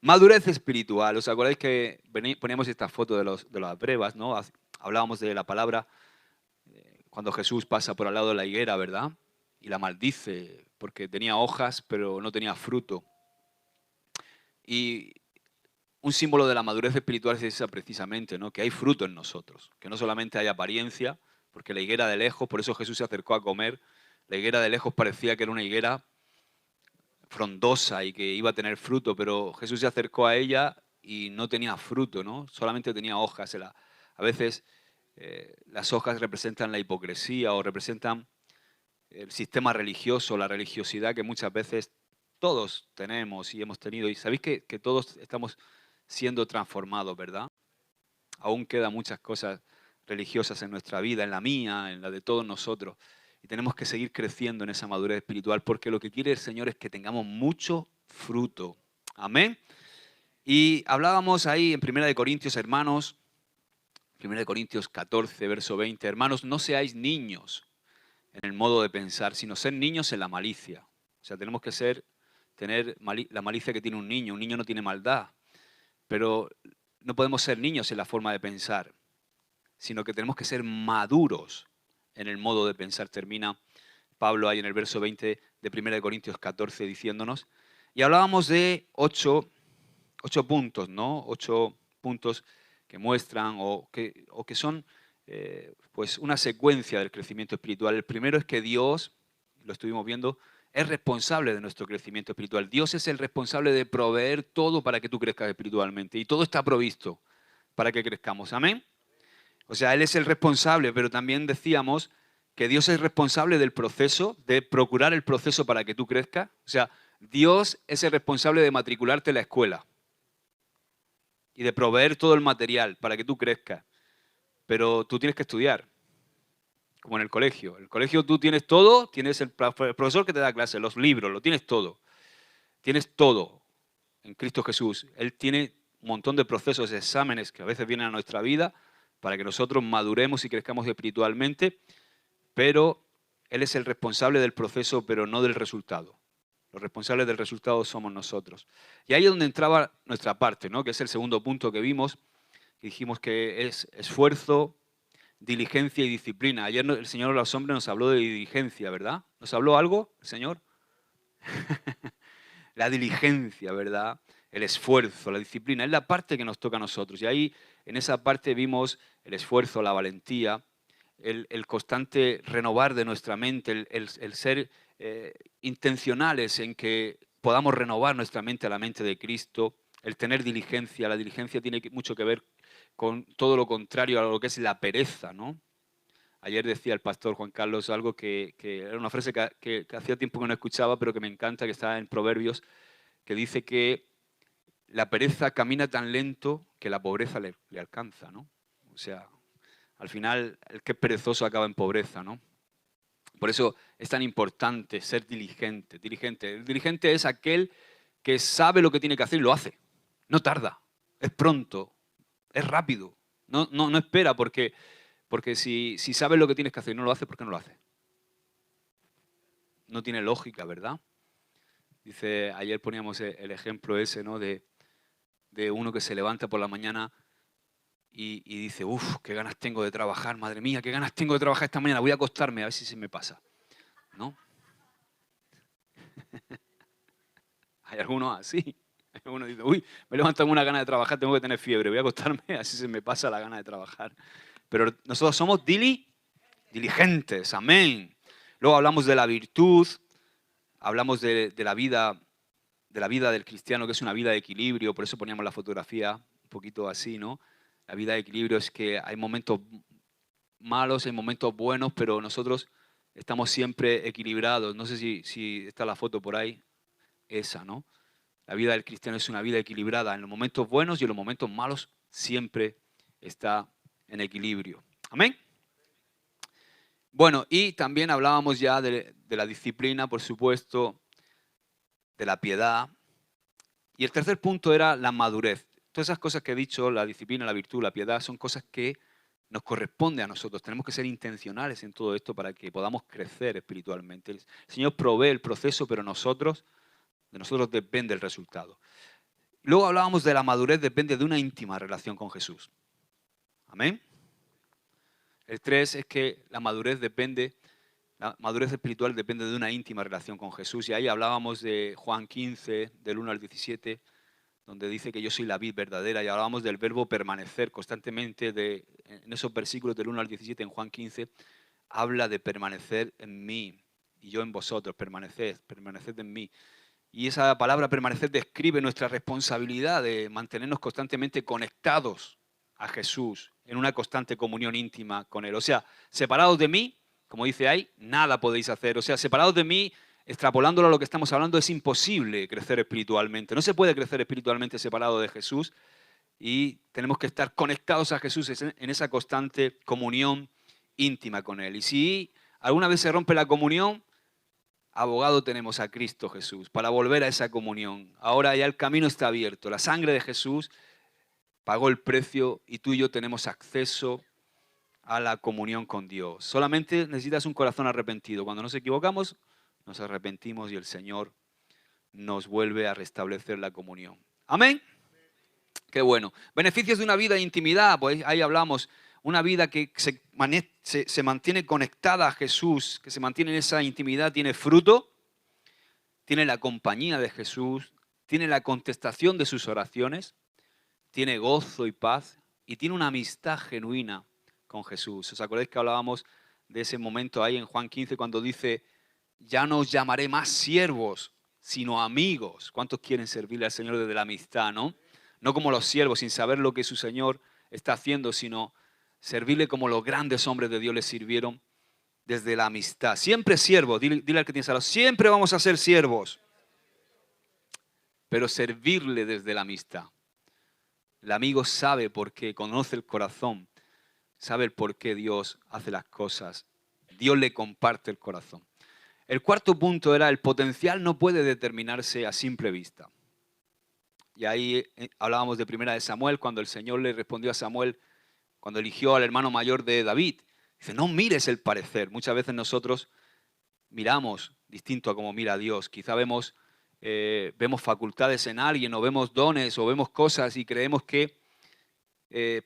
Madurez espiritual. ¿Os acordáis que poníamos esta foto de las brevas, ¿no? Hablábamos de la palabra cuando Jesús pasa por al lado de la higuera, ¿verdad? Y la maldice porque tenía hojas pero no tenía fruto. Y un símbolo de la madurez espiritual es esa precisamente, ¿no? Que hay fruto en nosotros, que no solamente hay apariencia, porque la higuera de lejos, por eso Jesús se acercó a comer, la higuera de lejos parecía que era una higuera frondosa y que iba a tener fruto, pero Jesús se acercó a ella y no tenía fruto, ¿no? Solamente tenía hojas. A veces las hojas representan la hipocresía o representan el sistema religioso, la religiosidad que muchas veces todos tenemos y hemos tenido. Y sabéis que todos estamos siendo transformados, ¿verdad? Aún quedan muchas cosas religiosas en nuestra vida, en la mía, en la de todos nosotros. Y tenemos que seguir creciendo en esa madurez espiritual porque lo que quiere el Señor es que tengamos mucho fruto. Amén. Y hablábamos ahí en 1 Corintios, hermanos, 1 Corintios 14, verso 20, hermanos, no seáis niños en el modo de pensar, sino ser niños en la malicia. O sea, tenemos que tener la malicia que tiene un niño. Un niño no tiene maldad, pero no podemos ser niños en la forma de pensar, sino que tenemos que ser maduros en el modo de pensar. Termina Pablo ahí en el verso 20 de 1 Corintios 14 diciéndonos. Y hablábamos de ocho puntos, ¿no? 8 puntos que muestran o que son pues una secuencia del crecimiento espiritual. El primero es que Dios, lo estuvimos viendo, es responsable de nuestro crecimiento espiritual. Dios es el responsable de proveer todo para que tú crezcas espiritualmente. Y todo está provisto para que crezcamos. Amén. O sea, Él es el responsable, pero también decíamos que Dios es responsable del proceso, de procurar el proceso para que tú crezcas. O sea, Dios es el responsable de matricularte en la escuela y de proveer todo el material para que tú crezcas. Pero tú tienes que estudiar, como en el colegio. En el colegio tú tienes todo, tienes el profesor que te da clases, los libros, lo tienes todo. Tienes todo en Cristo Jesús. Él tiene un montón de procesos, de exámenes que a veces vienen a nuestra vida para que nosotros maduremos y crezcamos espiritualmente, pero Él es el responsable del proceso, pero no del resultado. Los responsables del resultado somos nosotros. Y ahí es donde entraba nuestra parte, ¿no? Que es el segundo punto que vimos, que dijimos que es esfuerzo, diligencia y disciplina. Ayer el Señor de los hombres nos habló de diligencia, ¿verdad? ¿Nos habló algo el Señor? La diligencia, ¿verdad? El esfuerzo, la disciplina, es la parte que nos toca a nosotros. Y ahí, en esa parte, vimos el esfuerzo, la valentía, el constante renovar de nuestra mente, el ser intencionales en que podamos renovar nuestra mente a la mente de Cristo, el tener diligencia. La diligencia tiene mucho que ver con todo lo contrario a lo que es la pereza, ¿no? Ayer decía el pastor Juan Carlos algo que era una frase que hacía tiempo que no escuchaba, pero que me encanta, que está en Proverbios, que dice que la pereza camina tan lento que la pobreza le alcanza, ¿no? O sea, al final el que es perezoso acaba en pobreza, ¿no? Por eso es tan importante ser diligente. El diligente es aquel que sabe lo que tiene que hacer y lo hace. No tarda, es pronto, es rápido. No espera porque si sabes lo que tienes que hacer y no lo haces, ¿por qué no lo haces? No tiene lógica, ¿verdad? Dice, ayer poníamos el ejemplo ese, ¿no? De uno que se levanta por la mañana y dice, uff, qué ganas tengo de trabajar, madre mía, qué ganas tengo de trabajar esta mañana, voy a acostarme a ver si se me pasa, ¿no? Hay algunos así. Uno dice, uy, me levanto con una gana de trabajar, tengo que tener fiebre, voy a acostarme, así se me pasa la gana de trabajar. Pero nosotros somos diligentes, amén. Luego hablamos de la virtud, hablamos de la vida del cristiano, que es una vida de equilibrio, por eso poníamos la fotografía un poquito así, ¿no? La vida de equilibrio es que hay momentos malos, hay momentos buenos, pero nosotros estamos siempre equilibrados. No sé si está la foto por ahí, esa, ¿no? La vida del cristiano es una vida equilibrada. En los momentos buenos y en los momentos malos siempre está en equilibrio. Amén. Bueno, y también hablábamos ya de la disciplina, por supuesto, de la piedad. Y el tercer punto era la madurez. Todas esas cosas que he dicho, la disciplina, la virtud, la piedad, son cosas que nos corresponden a nosotros. Tenemos que ser intencionales en todo esto para que podamos crecer espiritualmente. El Señor provee el proceso, pero de nosotros depende el resultado. Luego hablábamos de la madurez depende de una íntima relación con Jesús. Amén. El 3 es que la madurez espiritual depende de una íntima relación con Jesús. Y ahí hablábamos de Juan 15, del 1 al 17, donde dice que yo soy la vid verdadera. Y hablábamos del verbo permanecer constantemente. En esos versículos del 1 al 17 en Juan 15, habla de permanecer en mí y yo en vosotros. Permaneced en mí. Y esa palabra permanecer describe nuestra responsabilidad de mantenernos constantemente conectados a Jesús, en una constante comunión íntima con Él. O sea, separados de mí, como dice ahí, nada podéis hacer. O sea, separados de mí, extrapolándolo a lo que estamos hablando, es imposible crecer espiritualmente. No se puede crecer espiritualmente separado de Jesús y tenemos que estar conectados a Jesús en esa constante comunión íntima con Él. Y si alguna vez se rompe la comunión, abogado tenemos a Cristo Jesús para volver a esa comunión. Ahora ya el camino está abierto. La sangre de Jesús pagó el precio y tú y yo tenemos acceso a la comunión con Dios. Solamente necesitas un corazón arrepentido. Cuando nos equivocamos, nos arrepentimos y el Señor nos vuelve a restablecer la comunión. Amén. Qué bueno. Beneficios de una vida de intimidad, pues ahí hablamos. Una vida que se mantiene conectada a Jesús, que se mantiene en esa intimidad, tiene fruto, tiene la compañía de Jesús, tiene la contestación de sus oraciones, tiene gozo y paz y tiene una amistad genuina con Jesús. ¿Os acordáis que hablábamos de ese momento ahí en Juan 15 cuando dice, ya no os llamaré más siervos, sino amigos? ¿Cuántos quieren servirle al Señor desde la amistad, no? No como los siervos, sin saber lo que su Señor está haciendo, sino servirle como los grandes hombres de Dios le sirvieron desde la amistad. Siempre siervos, dile al que tienes al lado, siempre vamos a ser siervos, pero servirle desde la amistad. El amigo sabe por qué, conoce el corazón, sabe el por qué Dios hace las cosas. Dios le comparte el corazón. El cuarto punto era el potencial no puede determinarse a simple vista. Y ahí hablábamos de primera de Samuel, cuando el Señor le respondió a Samuel, cuando eligió al hermano mayor de David. Dice, no mires el parecer. Muchas veces nosotros miramos distinto a como mira Dios. Quizá vemos facultades en alguien, o vemos dones, o vemos cosas y creemos que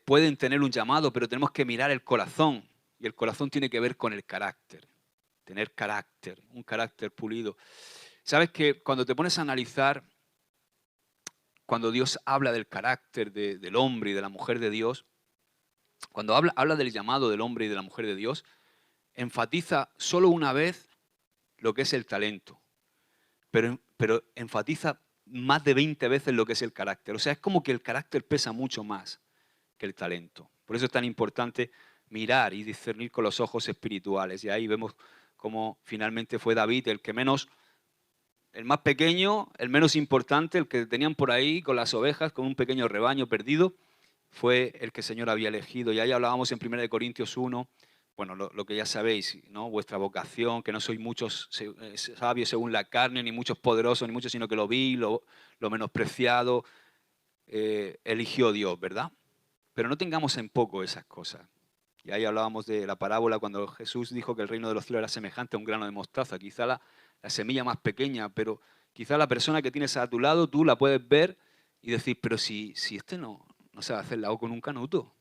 pueden tener un llamado, pero tenemos que mirar el corazón. Y el corazón tiene que ver con el carácter. Tener carácter, un carácter pulido. ¿Sabes que cuando te pones a analizar, cuando Dios habla del carácter del hombre y de la mujer de Dios, cuando habla del llamado del hombre y de la mujer de Dios, enfatiza solo una vez lo que es el talento, pero enfatiza más de 20 veces lo que es el carácter. O sea, es como que el carácter pesa mucho más que el talento. Por eso es tan importante mirar y discernir con los ojos espirituales. Y ahí vemos cómo finalmente fue David el más pequeño, el menos importante, el que tenían por ahí con las ovejas, con un pequeño rebaño perdido, fue el que el Señor había elegido. Y ahí hablábamos en 1 Corintios 1, bueno, lo que ya sabéis, ¿no? Vuestra vocación, que no sois muchos sabios según la carne, ni muchos poderosos, ni muchos, sino que lo vi, lo menospreciado, eligió Dios, ¿verdad? Pero no tengamos en poco esas cosas. Y ahí hablábamos de la parábola cuando Jesús dijo que el reino de los cielos era semejante a un grano de mostaza. Quizá la semilla más pequeña, pero quizá la persona que tienes a tu lado, tú la puedes ver y decir, pero si este no se va a hacer la O con un canuto.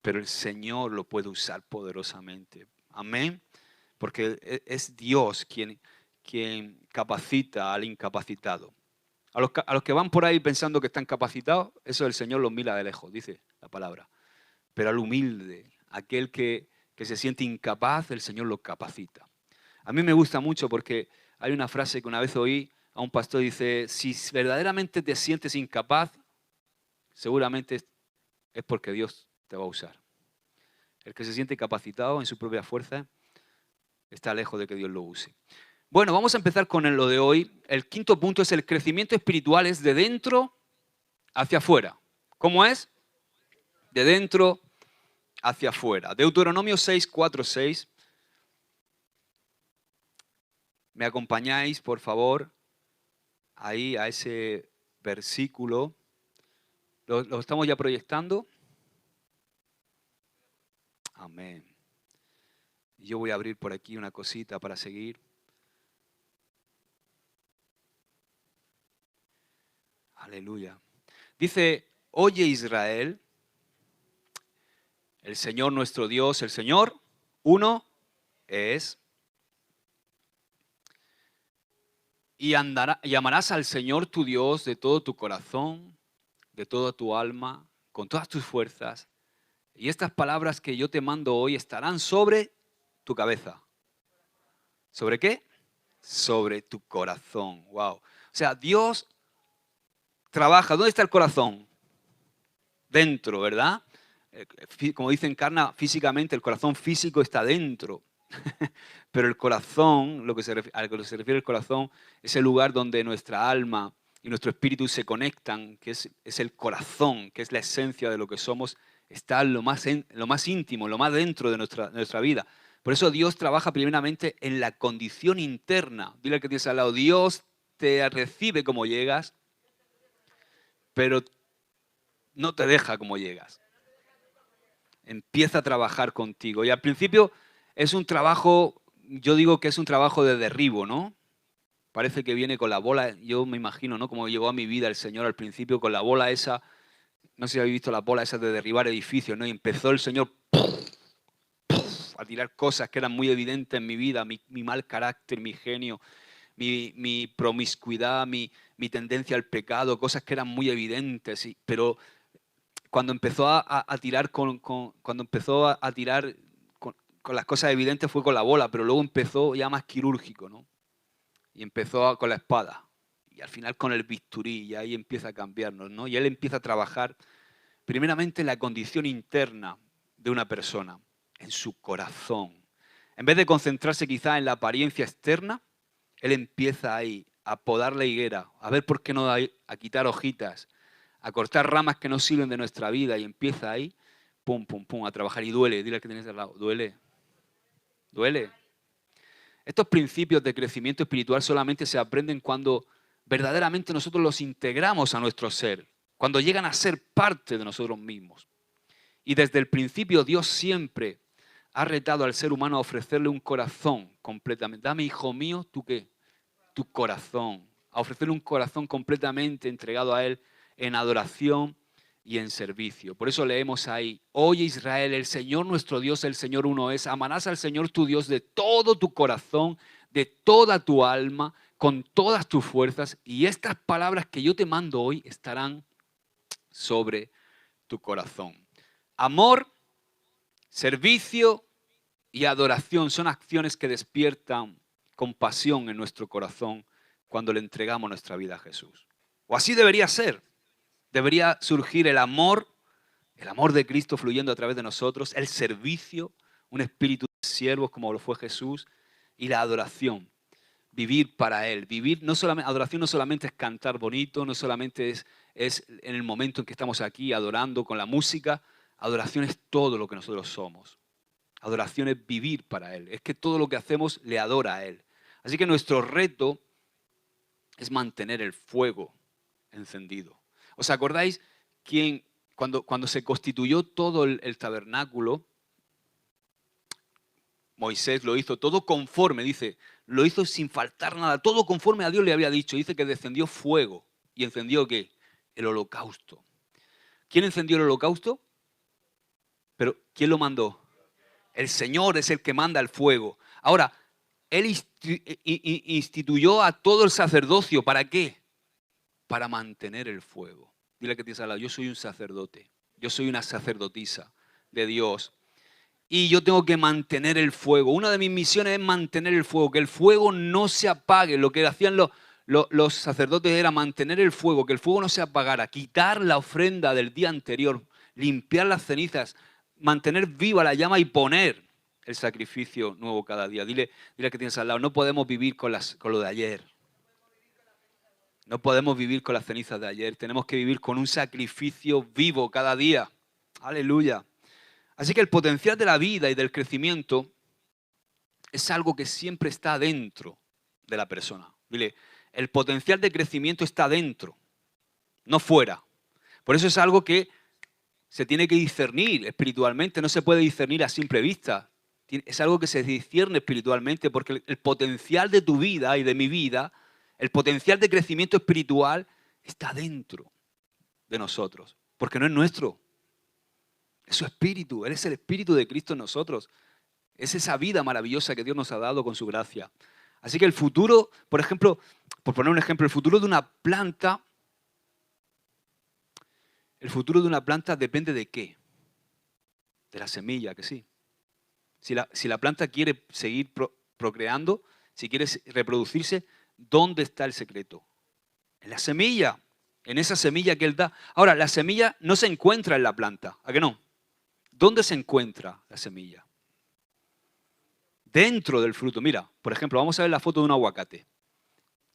Pero el Señor lo puede usar poderosamente. Amén. Porque es Dios quien capacita al incapacitado. A los que van por ahí pensando que están capacitados, eso el Señor los mira de lejos, dice la palabra. Pero al humilde, aquel que se siente incapaz, el Señor lo capacita. A mí me gusta mucho porque hay una frase que una vez oí a un pastor, dice, si verdaderamente te sientes incapaz, seguramente es porque Dios te va a usar. El que se siente capacitado en su propia fuerza está lejos de que Dios lo use. Bueno, vamos a empezar con lo de hoy. El quinto punto es el crecimiento espiritual, es de dentro hacia afuera. ¿Cómo es? De dentro hacia afuera. Deuteronomio 6, 4, 6. ¿Me acompañáis, por favor, ahí a ese versículo? ¿Lo estamos ya proyectando? Amén. Yo voy a abrir por aquí una cosita para seguir. Aleluya. Dice, oye Israel, el Señor nuestro Dios, el Señor, uno es. Y amarás al Señor tu Dios de todo tu corazón, de toda tu alma, con todas tus fuerzas. Y estas palabras que yo te mando hoy estarán sobre tu cabeza. ¿Sobre qué? Sobre tu corazón. Wow. O sea, Dios trabaja. ¿Dónde está el corazón? Dentro, ¿verdad? Como dice Encarna, físicamente, el corazón físico está dentro. Pero el corazón, a lo que se refiere el corazón, es el lugar donde nuestra alma y nuestro espíritu se conectan, que es el corazón, que es la esencia de lo que somos, está lo más íntimo, lo más dentro de nuestra vida. Por eso Dios trabaja primeramente en la condición interna. Dile al que tienes al lado, Dios te recibe como llegas, pero no te deja como llegas. Empieza a trabajar contigo. Y al principio es un trabajo, yo digo que es un trabajo de derribo, ¿no? Parece que viene con la bola, yo me imagino, ¿no? Como llegó a mi vida el Señor al principio con la bola esa, no sé si habéis visto la bola esa de derribar edificios, ¿no? Y empezó el Señor a tirar cosas que eran muy evidentes en mi vida, mi mal carácter, mi genio, mi promiscuidad, mi tendencia al pecado, cosas que eran muy evidentes, pero cuando empezó a tirar cuando empezó a tirar con las cosas evidentes fue con la bola, pero luego empezó ya más quirúrgico, ¿no? Y empezó con la espada. Y al final con el bisturí, y ahí empieza a cambiarnos, ¿no? Y él empieza a trabajar primeramente en la condición interna de una persona, en su corazón. En vez de concentrarse quizá en la apariencia externa, él empieza ahí a podar la higuera, a ver por qué no hay, a quitar hojitas, a cortar ramas que no sirven de nuestra vida y empieza ahí, pum, pum, pum, a trabajar. Y duele, dile al que tienes al lado, duele, duele. Estos principios de crecimiento espiritual solamente se aprenden cuando verdaderamente nosotros los integramos a nuestro ser, cuando llegan a ser parte de nosotros mismos. Y desde el principio Dios siempre ha retado al ser humano a ofrecerle un corazón completamente. Dame, hijo mío, ¿tú qué? Tu corazón. A ofrecerle un corazón completamente entregado a Él en adoración y en servicio. Por eso leemos ahí, oye Israel, el Señor nuestro Dios, el Señor uno es. Amarás al Señor tu Dios de todo tu corazón, de toda tu alma, con todas tus fuerzas. Y estas palabras que yo te mando hoy estarán sobre tu corazón. Amor, servicio y adoración son acciones que despiertan compasión en nuestro corazón cuando le entregamos nuestra vida a Jesús. O así debería ser. Debería surgir el amor de Cristo fluyendo a través de nosotros, el servicio, un espíritu de siervos como lo fue Jesús, y la adoración, vivir para Él. Adoración no solamente es cantar bonito, no solamente es en el momento en que estamos aquí adorando con la música, adoración es todo lo que nosotros somos. Adoración es vivir para Él, es que todo lo que hacemos le adora a Él. Así que nuestro reto es mantener el fuego encendido. ¿Os acordáis cuando se constituyó todo el tabernáculo? Moisés lo hizo todo conforme, dice, lo hizo sin faltar nada, todo conforme a Dios le había dicho. Dice que descendió fuego. ¿Y encendió qué? El holocausto. ¿Quién encendió el holocausto? Pero ¿quién lo mandó? El Señor es el que manda el fuego. Ahora, Él instituyó a todo el sacerdocio. ¿Para qué? Para mantener el fuego. Dile que tienes al lado, yo soy un sacerdote, yo soy una sacerdotisa de Dios y yo tengo que mantener el fuego. Una de mis misiones es mantener el fuego, que el fuego no se apague. Lo que hacían los sacerdotes era mantener el fuego, que el fuego no se apagara, quitar la ofrenda del día anterior, limpiar las cenizas, mantener viva la llama y poner el sacrificio nuevo cada día. Dile que tienes al lado, no podemos vivir con lo de ayer. No podemos vivir con las cenizas de ayer, tenemos que vivir con un sacrificio vivo cada día. Aleluya. Así que el potencial de la vida y del crecimiento es algo que siempre está dentro de la persona. Dile, el potencial de crecimiento está dentro, no fuera. Por eso es algo que se tiene que discernir espiritualmente, no se puede discernir a simple vista. Es algo que se discierne espiritualmente porque el potencial de tu vida y de mi vida, el potencial de crecimiento espiritual está dentro. de nosotros, porque no es nuestro. Es su espíritu, Él es el espíritu de Cristo en nosotros. Es esa vida maravillosa que Dios nos ha dado con su gracia. Así que el futuro, por ejemplo, por poner un ejemplo, el futuro de una planta depende de qué? De la semilla, que sí. Si la planta quiere seguir procreando, si quiere reproducirse, ¿dónde está el secreto? En la semilla, en esa semilla que Él da. Ahora, la semilla no se encuentra en la planta, ¿a qué no? ¿Dónde se encuentra la semilla? Dentro del fruto. Mira, por ejemplo, vamos a ver la foto de un aguacate.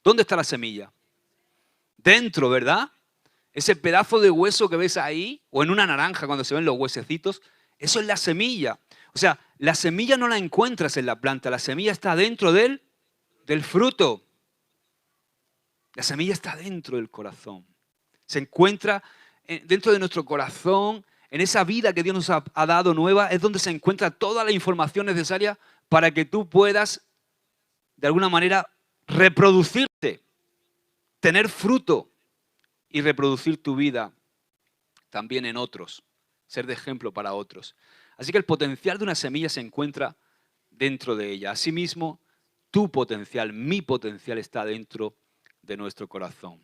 ¿Dónde está la semilla? Dentro, ¿verdad? Ese pedazo de hueso que ves ahí, o en una naranja cuando se ven los huesecitos, eso es la semilla. O sea, la semilla no la encuentras en la planta, la semilla está dentro del fruto. La semilla está dentro del corazón. Se encuentra dentro de nuestro corazón, en esa vida que Dios nos ha dado nueva, es donde se encuentra toda la información necesaria para que tú puedas, de alguna manera, reproducirte, tener fruto y reproducir tu vida también en otros, ser de ejemplo para otros. Así que el potencial de una semilla se encuentra dentro de ella. Asimismo, tu potencial, mi potencial está dentro de nuestro corazón.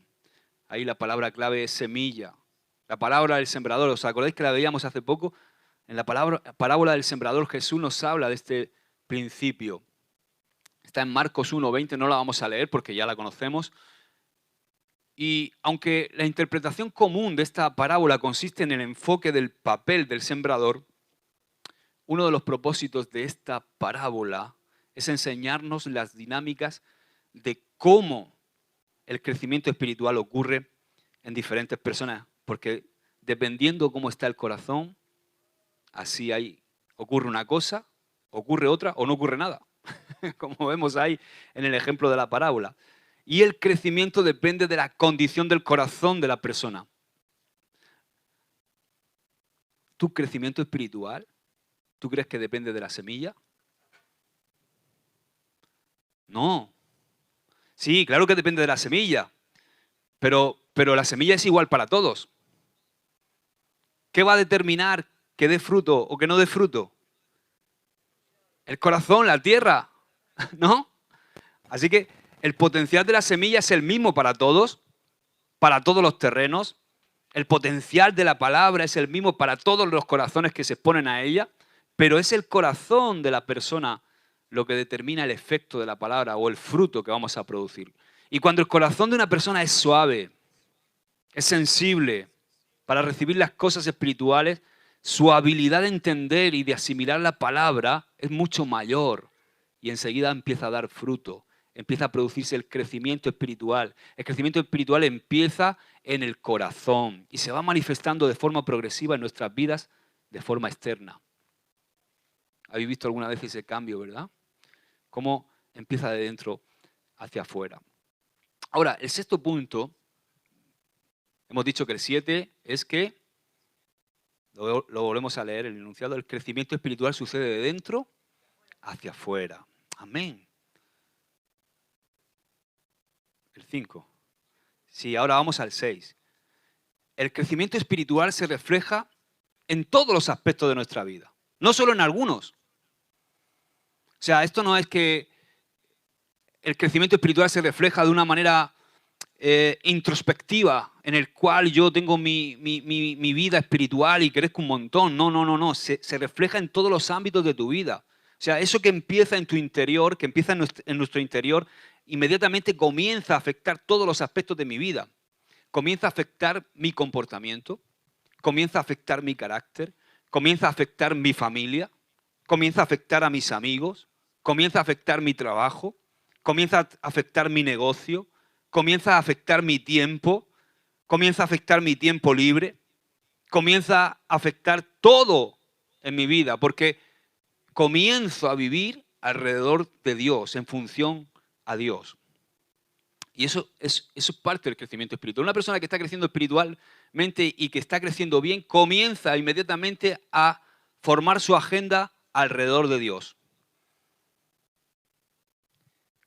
Ahí la palabra clave es semilla. La palabra del sembrador, ¿os acordáis que la veíamos hace poco? En la parábola del sembrador Jesús nos habla de este principio. Está en Marcos 1:20, no la vamos a leer porque ya la conocemos. Y aunque la interpretación común de esta parábola consiste en el enfoque del papel del sembrador, uno de los propósitos de esta parábola es enseñarnos las dinámicas de cómo el crecimiento espiritual ocurre en diferentes personas, porque dependiendo cómo está el corazón, así ocurre una cosa, ocurre otra o no ocurre nada, como vemos ahí en el ejemplo de la parábola. Y el crecimiento depende de la condición del corazón de la persona. ¿Tu crecimiento espiritual, tú crees que depende de la semilla? No. Sí, claro que depende de la semilla, pero la semilla es igual para todos. ¿Qué va a determinar que dé fruto o que no dé fruto? El corazón, la tierra, ¿no? Así que el potencial de la semilla es el mismo para todos los terrenos. El potencial de la palabra es el mismo para todos los corazones que se exponen a ella, pero es el corazón de la persona lo que determina el efecto de la palabra o el fruto que vamos a producir. Y cuando el corazón de una persona es suave, es sensible para recibir las cosas espirituales, su habilidad de entender y de asimilar la palabra es mucho mayor y enseguida empieza a dar fruto, empieza a producirse el crecimiento espiritual. El crecimiento espiritual empieza en el corazón y se va manifestando de forma progresiva en nuestras vidas de forma externa. ¿Habéis visto alguna vez ese cambio, verdad? Cómo empieza de dentro hacia afuera. Ahora, el sexto punto, hemos dicho que el 7 es que, lo volvemos a leer, el enunciado, el crecimiento espiritual sucede de dentro hacia afuera. Amén. El 5. Sí, ahora vamos al 6. El crecimiento espiritual se refleja en todos los aspectos de nuestra vida, no solo en algunos. O sea, esto no es que el crecimiento espiritual se refleja de una manera introspectiva, en el cual yo tengo mi vida espiritual y crezco un montón. No. Se refleja en todos los ámbitos de tu vida. O sea, eso que empieza en tu interior, que empieza en nuestro interior, inmediatamente comienza a afectar todos los aspectos de mi vida. Comienza a afectar mi comportamiento, comienza a afectar mi carácter, comienza a afectar mi familia, comienza a afectar a mis amigos, comienza a afectar mi trabajo, comienza a afectar mi negocio, comienza a afectar mi tiempo, comienza a afectar mi tiempo libre, comienza a afectar todo en mi vida, porque comienzo a vivir alrededor de Dios, en función a Dios. Y eso es parte del crecimiento espiritual. Una persona que está creciendo espiritualmente y que está creciendo bien, comienza inmediatamente a formar su agenda alrededor de Dios.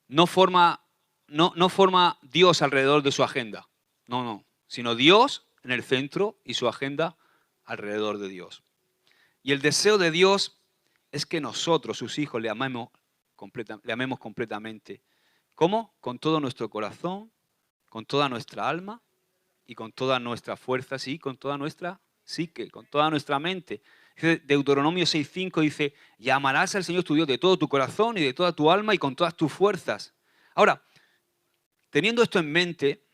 No forma Dios alrededor de su agenda. No. Sino Dios en el centro y su agenda alrededor de Dios. Y el deseo de Dios es que nosotros, sus hijos, le amemos completamente. ¿Cómo? Con todo nuestro corazón, con toda nuestra alma y con toda nuestra fuerza, sí, con toda nuestra psique, con toda nuestra mente. Deuteronomio 6:5 dice, y amarás al Señor tu Dios de todo tu corazón y de toda tu alma y con todas tus fuerzas. Ahora, teniendo esto en mente,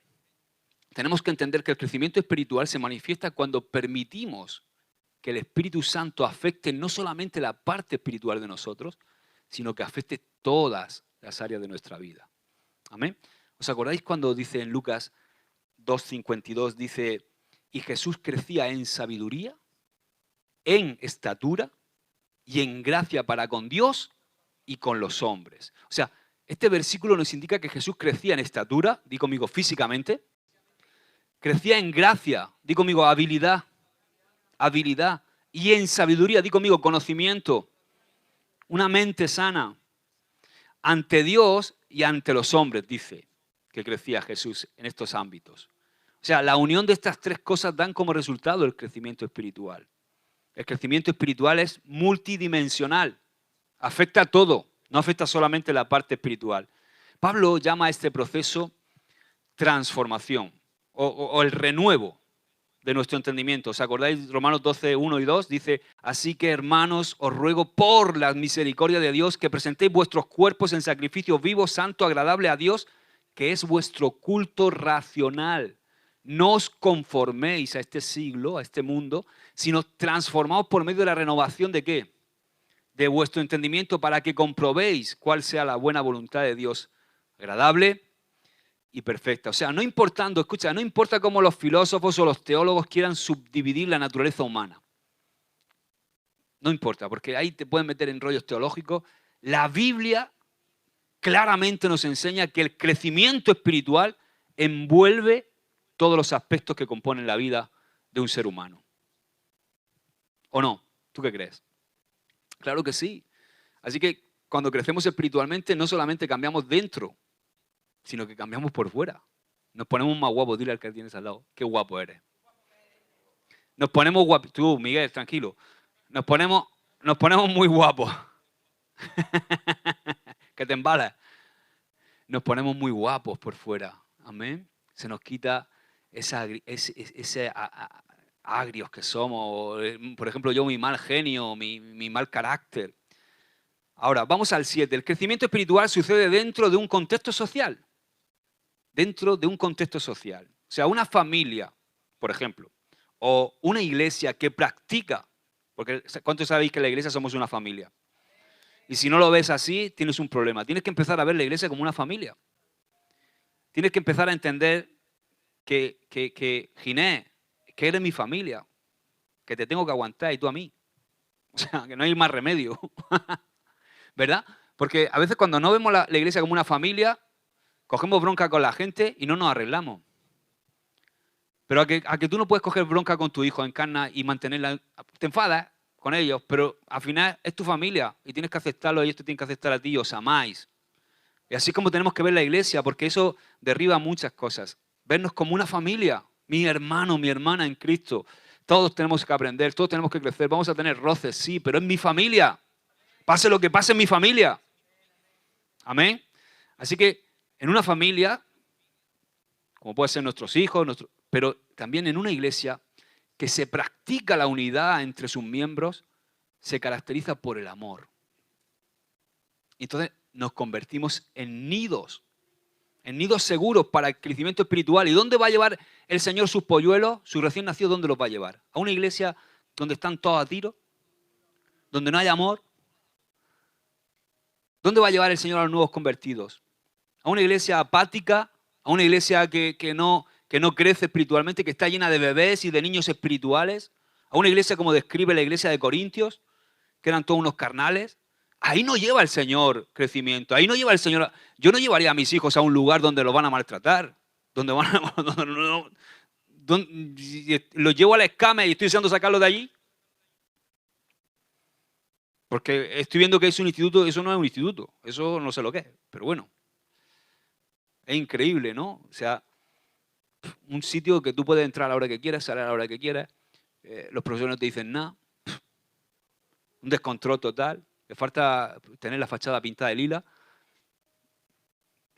tenemos que entender que el crecimiento espiritual se manifiesta cuando permitimos que el Espíritu Santo afecte no solamente la parte espiritual de nosotros, sino que afecte todas las áreas de nuestra vida. ¿Amén? ¿Os acordáis cuando dice en Lucas 2:52, dice, y Jesús crecía en sabiduría, en estatura y en gracia para con Dios y con los hombres? O sea, este versículo nos indica que Jesús crecía en estatura, di conmigo físicamente, crecía en gracia, di conmigo habilidad, y en sabiduría, di conmigo conocimiento, una mente sana, ante Dios y ante los hombres, dice que crecía Jesús en estos ámbitos. O sea, la unión de estas tres cosas dan como resultado el crecimiento espiritual. El crecimiento espiritual es multidimensional, afecta a todo, no afecta solamente la parte espiritual. Pablo llama a este proceso transformación o el renuevo de nuestro entendimiento. ¿Os acordáis? Romanos 12, 1 y 2 dice, así que hermanos, os ruego por la misericordia de Dios que presentéis vuestros cuerpos en sacrificio vivo, santo, agradable a Dios, que es vuestro culto racional. No os conforméis a este siglo, a este mundo, sino transformaos por medio de la renovación ¿de qué? De vuestro entendimiento para que comprobéis cuál sea la buena voluntad de Dios, agradable y perfecta. O sea, no importando, escucha, no importa cómo los filósofos o los teólogos quieran subdividir la naturaleza humana. No importa, porque ahí te pueden meter en rollos teológicos. La Biblia claramente nos enseña que el crecimiento espiritual envuelve todos los aspectos que componen la vida de un ser humano. ¿O no? ¿Tú qué crees? Claro que sí. Así que cuando crecemos espiritualmente no solamente cambiamos dentro, sino que cambiamos por fuera. Nos ponemos más guapos. Dile al que tienes al lado, qué guapo eres. Nos ponemos guapos. Tú, Miguel, tranquilo. Nos ponemos muy guapos. Que te embalas. Nos ponemos muy guapos por fuera. Amén. Se nos quita ese agrios que somos. Por ejemplo, yo mi mal genio, mi mal carácter. Ahora, vamos al 7. El crecimiento espiritual sucede dentro de un contexto social. Dentro de un contexto social. O sea, una familia, por ejemplo, o una iglesia que practica, porque ¿cuántos sabéis que la iglesia somos una familia? Y si no lo ves así, tienes un problema. Tienes que empezar a ver la iglesia como una familia. Tienes que empezar a entender que Ginés, que eres mi familia, que te tengo que aguantar y tú a mí. O sea, que no hay más remedio. ¿Verdad? Porque a veces cuando no vemos la iglesia como una familia, cogemos bronca con la gente y no nos arreglamos. Pero a que tú no puedes coger bronca con tu hijo en carne y mantenerla, te enfadas con ellos, pero al final es tu familia y tienes que aceptarlo y ellos te tienen que aceptar a ti y os amáis. Y así es como tenemos que ver la iglesia, porque eso derriba muchas cosas. Vernos como una familia, mi hermano, mi hermana en Cristo. Todos tenemos que aprender, todos tenemos que crecer, vamos a tener roces, sí, pero es mi familia. Pase lo que pase en mi familia. Amén. Así que en una familia, como puede ser nuestros hijos, pero también en una iglesia que se practica la unidad entre sus miembros, se caracteriza por el amor. Entonces nos convertimos en nidos seguros para el crecimiento espiritual. ¿Y dónde va a llevar el Señor sus polluelos, sus recién nacidos? ¿Dónde los va a llevar? ¿A una iglesia donde están todos a tiro? ¿Donde no hay amor? ¿Dónde va a llevar el Señor a los nuevos convertidos? ¿A una iglesia apática? ¿A una iglesia que no crece espiritualmente, que está llena de bebés y de niños espirituales? ¿A una iglesia como describe la iglesia de Corintios, que eran todos unos carnales? Ahí no lleva el Señor crecimiento. Ahí no lleva el Señor. Yo no llevaría a mis hijos a un lugar donde los van a maltratar. Los llevo a la escama y estoy deseando sacarlos de allí. Porque estoy viendo que es un instituto. Eso no es un instituto. Eso no sé lo que es. Pero bueno. Es increíble, ¿no? O sea, un sitio que tú puedes entrar a la hora que quieras, salir a la hora que quieras, los profesores no te dicen nada, un descontrol total, le falta tener la fachada pintada de lila.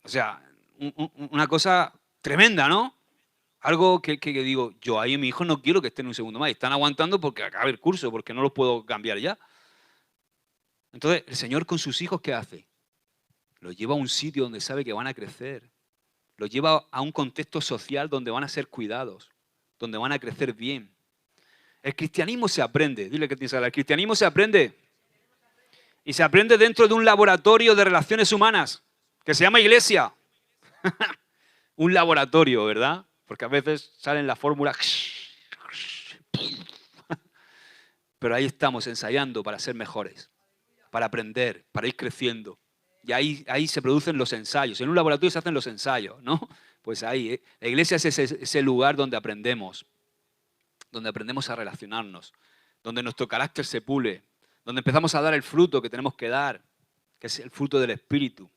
O sea, una cosa tremenda, ¿no? Algo que digo, yo ahí a mi hijo no quiero que estén un segundo más. Y están aguantando porque acabe el curso, porque no los puedo cambiar ya. Entonces, el Señor con sus hijos, ¿qué hace? Los lleva a un sitio donde sabe que van a crecer. Los lleva a un contexto social donde van a ser cuidados, donde van a crecer bien. El cristianismo se aprende. Dile que tienes que hablar. El cristianismo se aprende. Y se aprende dentro de un laboratorio de relaciones humanas que se llama iglesia. Un laboratorio, ¿verdad? Porque a veces salen las fórmulas. Pero ahí estamos ensayando para ser mejores, para aprender, para ir creciendo. Y ahí se producen los ensayos. En un laboratorio se hacen los ensayos, ¿no? Pues ahí, ¿eh? La iglesia es ese lugar donde aprendemos a relacionarnos, donde nuestro carácter se pule, donde empezamos a dar el fruto que tenemos que dar, que es el fruto del Espíritu.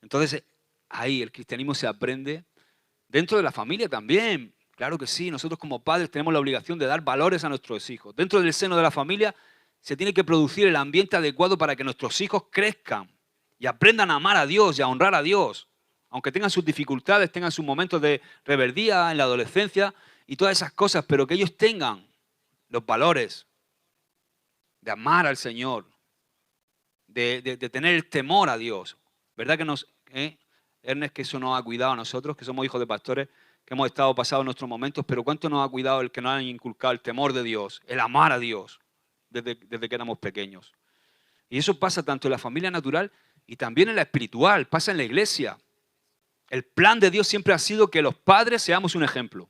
Entonces, ahí el cristianismo se aprende dentro de la familia también. Claro que sí, nosotros como padres tenemos la obligación de dar valores a nuestros hijos. Dentro del seno de la familia se tiene que producir el ambiente adecuado para que nuestros hijos crezcan y aprendan a amar a Dios y a honrar a Dios. Aunque tengan sus dificultades, tengan sus momentos de rebeldía en la adolescencia y todas esas cosas, pero que ellos tengan los valores de amar al Señor, de tener el temor a Dios. ¿Verdad que Ernest, que eso nos ha cuidado a nosotros, que somos hijos de pastores, que hemos estado pasados nuestros momentos, pero cuánto nos ha cuidado el que nos han inculcado el temor de Dios, el amar a Dios, desde que éramos pequeños? Y eso pasa tanto en la familia natural y también en la espiritual, pasa en la iglesia. El plan de Dios siempre ha sido que los padres seamos un ejemplo,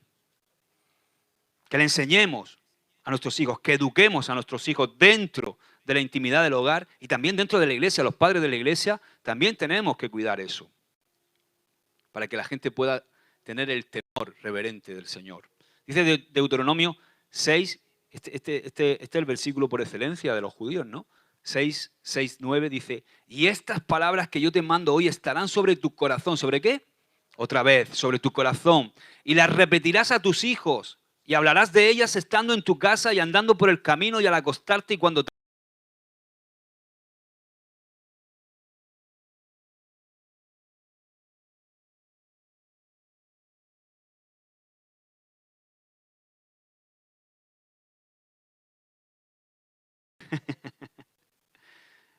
que le enseñemos a nuestros hijos, que eduquemos a nuestros hijos dentro de la intimidad del hogar y también dentro de la iglesia. Los padres de la iglesia también tenemos que cuidar eso, para que la gente pueda tener el temor reverente del Señor. Dice Deuteronomio 6, este es el versículo por excelencia de los judíos, ¿no? 6, 6, 9 dice, y estas palabras que yo te mando hoy estarán sobre tu corazón. ¿Sobre qué? Otra vez, sobre tu corazón. Y las repetirás a tus hijos y hablarás de ellas estando en tu casa y andando por el camino y al acostarte y cuando te...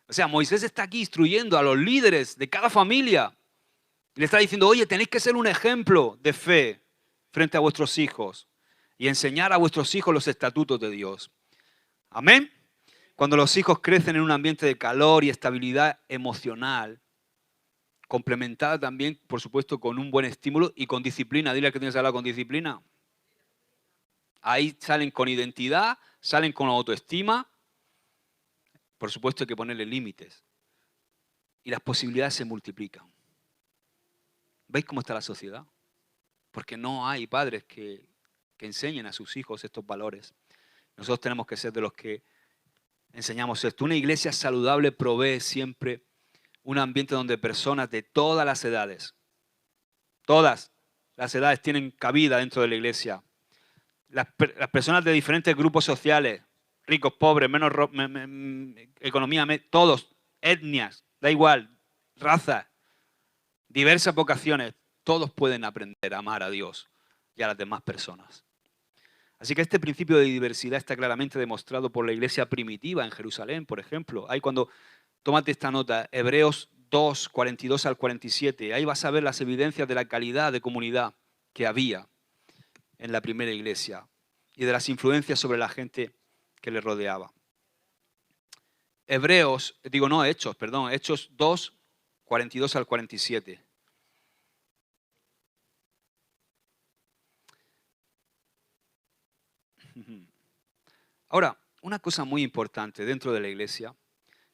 O sea, Moisés está aquí instruyendo a los líderes de cada familia. Y le está diciendo, oye, tenéis que ser un ejemplo de fe frente a vuestros hijos y enseñar a vuestros hijos los estatutos de Dios. Amén. Cuando los hijos crecen en un ambiente de calor y estabilidad emocional, complementada también, por supuesto, con un buen estímulo y con disciplina. Dile que tienes que hablar con disciplina. Ahí salen con identidad, salen con autoestima. Por supuesto hay que ponerle límites. Y las posibilidades se multiplican. ¿Veis cómo está la sociedad? Porque no hay padres que enseñen a sus hijos estos valores. Nosotros tenemos que ser de los que enseñamos esto. Una iglesia saludable provee siempre un ambiente donde personas de todas las edades tienen cabida dentro de la iglesia. Las personas de diferentes grupos sociales, ricos, pobres, menos economía, todos, etnias, da igual, razas, diversas vocaciones, todos pueden aprender a amar a Dios y a las demás personas. Así que este principio de diversidad está claramente demostrado por la iglesia primitiva en Jerusalén, por ejemplo. Ahí cuando, tómate esta nota, Hebreos 2, 42 al 47, ahí vas a ver las evidencias de la calidad de comunidad que había en la primera iglesia y de las influencias sobre la gente que le rodeaba. Hechos 2, 42 al 47. Ahora, una cosa muy importante dentro de la iglesia,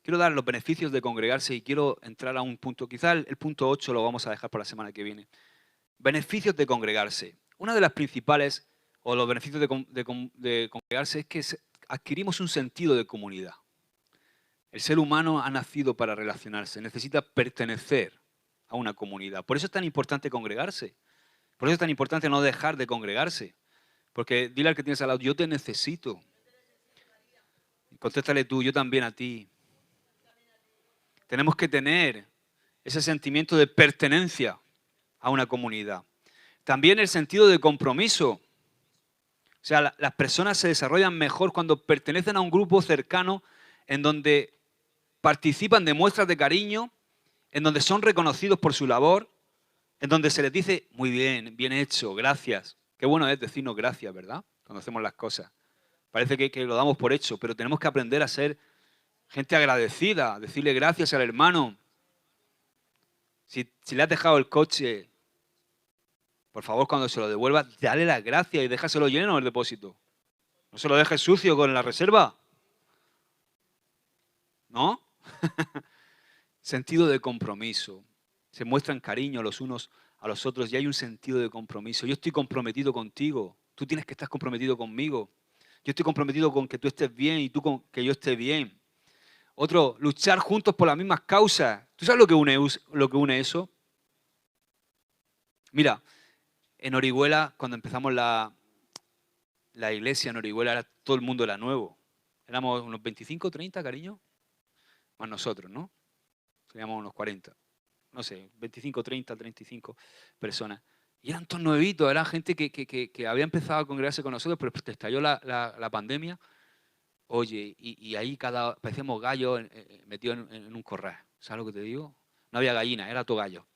quiero dar los beneficios de congregarse y quiero entrar a un punto, quizá el punto 8 lo vamos a dejar para la semana que viene. Beneficios de congregarse. Una de las principales, o los beneficios de congregarse, es que adquirimos un sentido de comunidad. El ser humano ha nacido para relacionarse, necesita pertenecer a una comunidad. Por eso es tan importante congregarse. Por eso es tan importante no dejar de congregarse. Porque dile al que tienes al lado, yo te necesito. Contéstale tú, yo también a ti. Tenemos que tener ese sentimiento de pertenencia a una comunidad. También el sentido de compromiso. O sea, las personas se desarrollan mejor cuando pertenecen a un grupo cercano en donde participan de muestras de cariño, en donde son reconocidos por su labor, en donde se les dice, muy bien, bien hecho, gracias. Qué bueno es decirnos gracias, ¿verdad? Cuando hacemos las cosas. Parece que lo damos por hecho, pero tenemos que aprender a ser gente agradecida, decirle gracias al hermano. Si le has dejado el coche, por favor, cuando se lo devuelvas, dale las gracias y déjaselo lleno el depósito. No se lo dejes sucio con la reserva. ¿No? Sentido de compromiso. Se muestran cariño los unos a los otros y hay un sentido de compromiso. Yo estoy comprometido contigo. Tú tienes que estar comprometido conmigo. Yo estoy comprometido con que tú estés bien y tú con que yo esté bien. Otro, luchar juntos por las mismas causas. ¿Tú sabes lo que une eso? Mira, en Orihuela, cuando empezamos la iglesia en Orihuela, era todo el mundo era nuevo. Éramos unos 25, 30, cariño. Más nosotros, ¿no? Seríamos unos 40. No sé, 25, 30, 35 personas. Y eran todos nuevitos, eran gente que había empezado a congregarse con nosotros, pero estalló la pandemia. Oye, y ahí parecíamos gallos metidos en un corral. ¿Sabes lo que te digo? No había gallina, era todo gallo.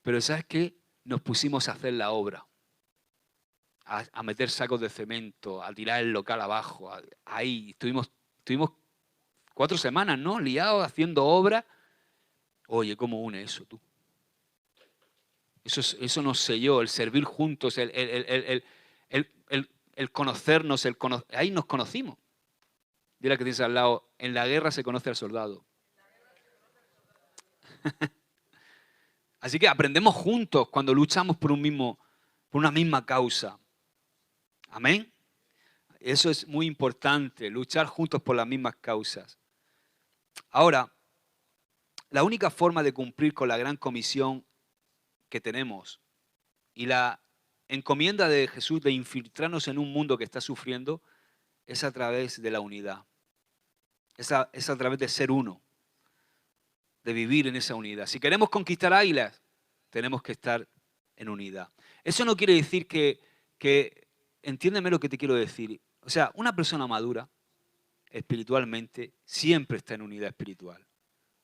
Pero ¿sabes qué? Nos pusimos a hacer la obra. A meter sacos de cemento, a tirar el local abajo. Ahí estuvimos 4 semanas, ¿no? Liados haciendo obra. Oye, ¿cómo une eso tú? Eso nos selló, el servir juntos, el conocernos, ahí nos conocimos. Dile a que tienes al lado, en la guerra se conoce al soldado. Así que aprendemos juntos cuando luchamos por una misma causa. Amén. Eso es muy importante, luchar juntos por las mismas causas. Ahora, la única forma de cumplir con la gran comisión que tenemos y la encomienda de Jesús de infiltrarnos en un mundo que está sufriendo es a través de la unidad. Es a través de ser uno, de vivir en esa unidad. Si queremos conquistar águilas, tenemos que estar en unidad. Eso no quiere decir entiéndeme lo que te quiero decir. O sea, una persona madura espiritualmente siempre está en unidad espiritual.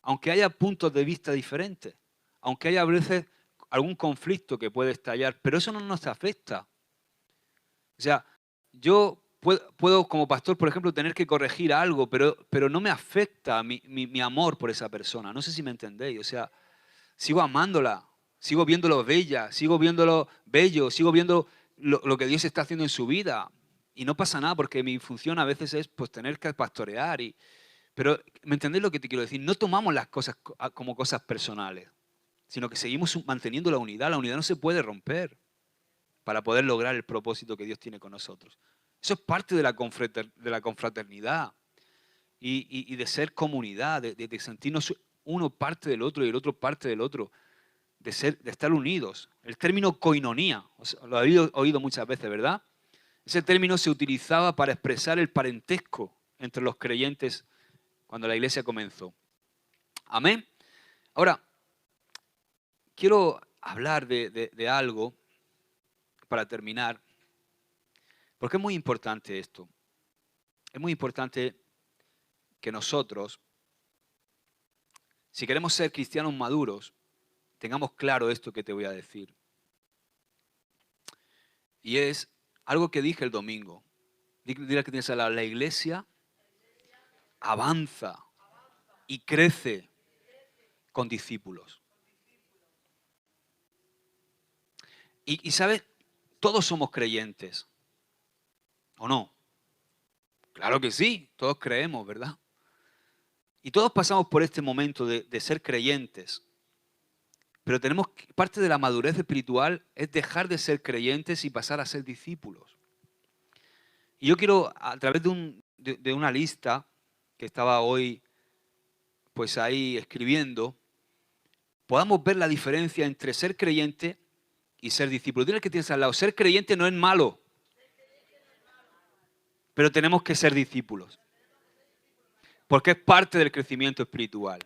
Aunque haya puntos de vista diferentes, aunque haya a veces algún conflicto que puede estallar, pero eso no nos afecta. O sea, yo puedo como pastor, por ejemplo, tener que corregir algo, pero no me afecta mi amor por esa persona. No sé si me entendéis. O sea, sigo amándola, sigo viéndolo bella, sigo viéndolo bello, sigo viendo lo que Dios está haciendo en su vida. Y no pasa nada porque mi función a veces es pues, tener que pastorear. Pero, ¿me entendéis lo que te quiero decir? No tomamos las cosas como cosas personales, sino que seguimos manteniendo la unidad. La unidad no se puede romper para poder lograr el propósito que Dios tiene con nosotros. Eso es parte de la confraternidad y de ser comunidad, de sentirnos uno parte del otro y el otro parte del otro, de estar unidos. El término koinonía, lo habéis oído muchas veces, ¿verdad? Ese término se utilizaba para expresar el parentesco entre los creyentes cuando la iglesia comenzó. Amén. Ahora, quiero hablar de algo para terminar, porque es muy importante esto. Es muy importante que nosotros, si queremos ser cristianos maduros, tengamos claro esto que te voy a decir. Y es algo que dije el domingo. Dile que tienes a la iglesia avanza y crece con discípulos. Y ¿sabes? Todos somos creyentes. ¿O no? Claro que sí, todos creemos, ¿verdad? Y todos pasamos por este momento de ser creyentes. Pero parte de la madurez espiritual es dejar de ser creyentes y pasar a ser discípulos. Y yo quiero, a través de una lista que estaba hoy pues ahí escribiendo, podamos ver la diferencia entre ser creyente y ser discípulo. Dile al que tienes al lado, ser creyente no es malo, pero tenemos que ser discípulos, porque es parte del crecimiento espiritual.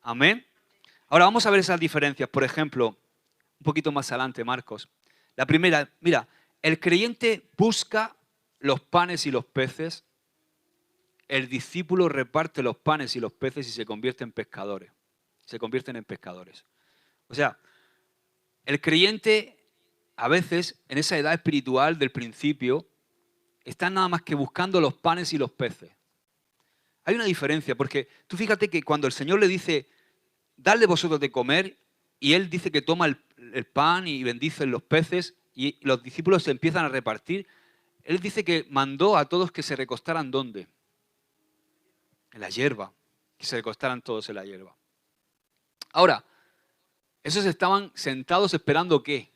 Amén. Ahora vamos a ver esas diferencias. Por ejemplo, un poquito más adelante, Marcos. La primera, mira, el creyente busca los panes y los peces, el discípulo reparte los panes y los peces y se convierte en pescadores. Se convierten en pescadores. O sea, el creyente a veces en esa edad espiritual del principio está nada más que buscando los panes y los peces. Hay una diferencia porque tú fíjate que cuando el Señor le dice, dadle vosotros de comer, y Él dice que toma el pan y bendice los peces y los discípulos se empiezan a repartir, Él dice que mandó a todos que se recostaran ¿dónde? En la hierba, que se recostaran todos en la hierba. Ahora, esos estaban sentados esperando ¿qué?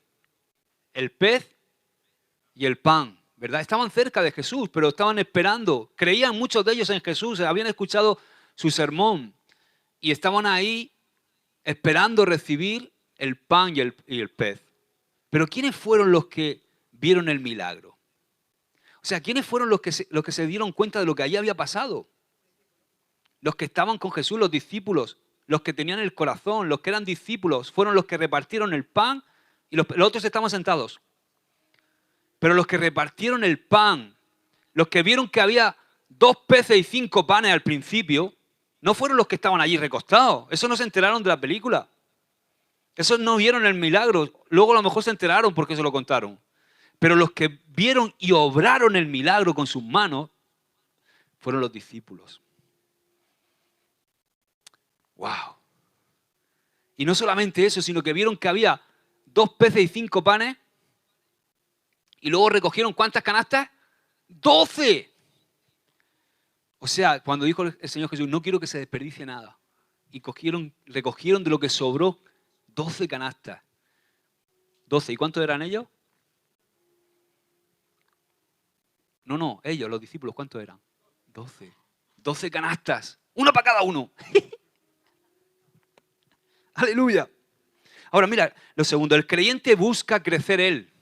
El pez y el pan, ¿verdad? Estaban cerca de Jesús, pero estaban esperando. Creían muchos de ellos en Jesús, habían escuchado su sermón y estaban ahí esperando recibir el pan y el pez. Pero ¿quiénes fueron los que vieron el milagro? O sea, ¿quiénes fueron los que se dieron cuenta de lo que allí había pasado? Los que estaban con Jesús, los discípulos, los que tenían el corazón, los que eran discípulos, fueron los que repartieron el pan y los otros estaban sentados. Pero los que repartieron el pan, los que vieron que había 2 peces y 5 panes al principio, no fueron los que estaban allí recostados. Esos no se enteraron de la película. Esos no vieron el milagro. Luego a lo mejor se enteraron porque se lo contaron. Pero los que vieron y obraron el milagro con sus manos fueron los discípulos. ¡Wow! Y no solamente eso, sino que vieron que había 2 peces y 5 panes y luego recogieron ¿cuántas canastas? 12. O sea, cuando dijo el Señor Jesús, no quiero que se desperdicie nada. Y recogieron de lo que sobró 12 canastas. 12. ¿Y cuántos eran ellos? No, ellos, los discípulos, ¿cuántos eran? 12. 12 canastas. Una para cada uno. Aleluya. Ahora mira, lo segundo, el creyente busca crecer él.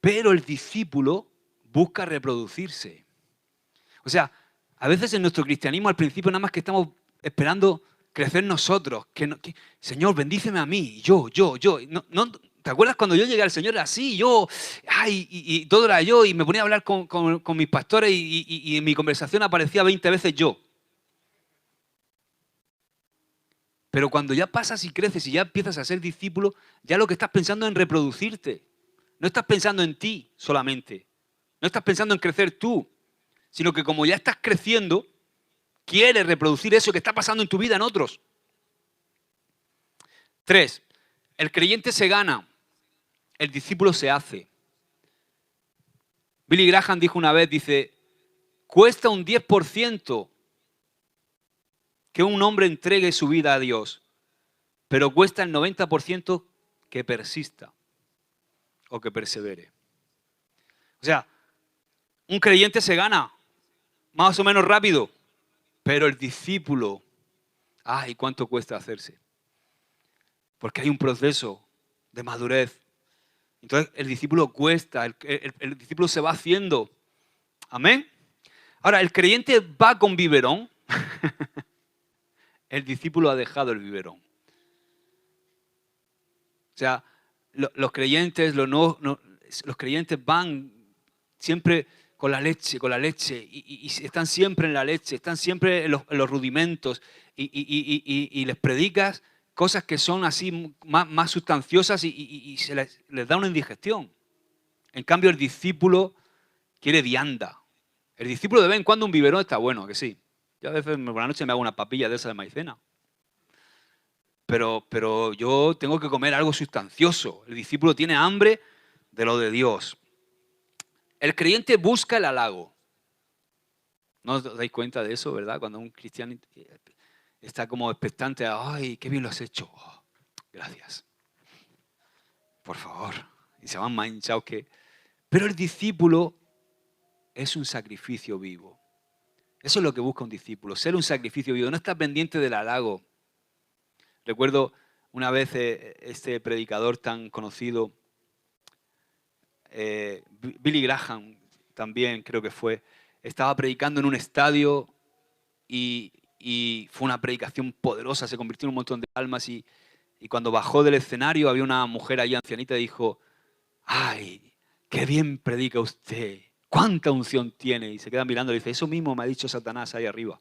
Pero el discípulo busca reproducirse. O sea, a veces en nuestro cristianismo al principio nada más que estamos esperando crecer nosotros. Señor, bendíceme a mí, yo. No, ¿te acuerdas cuando yo llegué al Señor? Era así, y todo era yo, y me ponía a hablar con mis pastores y en mi conversación aparecía 20 veces yo. Pero cuando ya pasas y creces y ya empiezas a ser discípulo, ya lo que estás pensando es en reproducirte. No estás pensando en ti solamente. No estás pensando en crecer tú. Sino que como ya estás creciendo, quieres reproducir eso que está pasando en tu vida en otros. 3. El creyente se gana, el discípulo se hace. Billy Graham dijo una vez, dice, cuesta un 10% que un hombre entregue su vida a Dios, pero cuesta el 90% que persista o que persevere. O sea, un creyente se gana más o menos rápido, pero el discípulo, ¡ay, cuánto cuesta hacerse! Porque hay un proceso de madurez. Entonces el discípulo cuesta, el discípulo se va haciendo. ¿Amén? Ahora, el creyente va con biberón. El discípulo ha dejado el biberón. O sea, los creyentes, los creyentes van siempre con la leche, y están siempre en la leche, están siempre en los rudimentos, y les predicas cosas que son así más sustanciosas y se les da una indigestión. En cambio, el discípulo quiere vianda. El discípulo de vez en cuando un biberón está bueno, que sí. Yo a veces por la noche me hago una papilla de esa de maicena. Pero yo tengo que comer algo sustancioso. El discípulo tiene hambre de lo de Dios. El creyente busca el halago. ¿No os dais cuenta de eso, verdad? Cuando un cristiano está como expectante, ¡ay, qué bien lo has hecho! Oh, gracias. Por favor. Y se van manchados que... Pero el discípulo es un sacrificio vivo. Eso es lo que busca un discípulo, ser un sacrificio vivo. No estar pendiente del halago. Recuerdo una vez este predicador tan conocido, Billy Graham también creo que fue, estaba predicando en un estadio y fue una predicación poderosa, se convirtió en un montón de almas y cuando bajó del escenario había una mujer ahí ancianita y dijo, ¡ay, qué bien predica usted! ¡Cuánta unción tiene! Y se queda mirando y dice, eso mismo me ha dicho Satanás ahí arriba.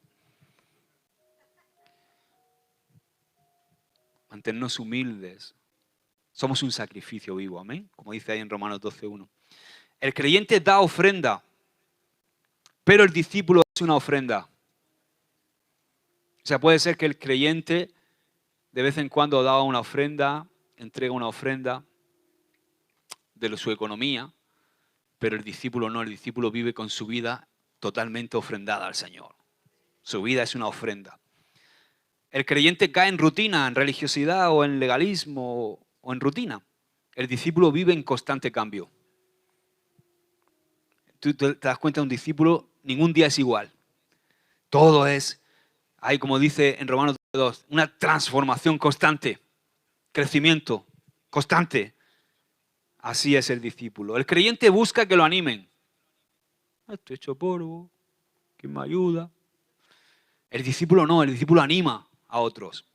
Mantenernos humildes. Somos un sacrificio vivo, amén. Como dice ahí en Romanos 12:1. El creyente da ofrenda, pero el discípulo hace una ofrenda. O sea, puede ser que el creyente de vez en cuando da una ofrenda, entrega una ofrenda de su economía, pero el discípulo no, el discípulo vive con su vida totalmente ofrendada al Señor. Su vida es una ofrenda. El creyente cae en rutina, en religiosidad o en legalismo o en rutina. El discípulo vive en constante cambio. Tú te das cuenta de un discípulo, ningún día es igual. Todo es, hay como dice en Romanos 2, una transformación constante, crecimiento constante. Así es el discípulo. El creyente busca que lo animen. Estoy hecho polvo, ¿quién me ayuda? El discípulo no, el discípulo anima a otros.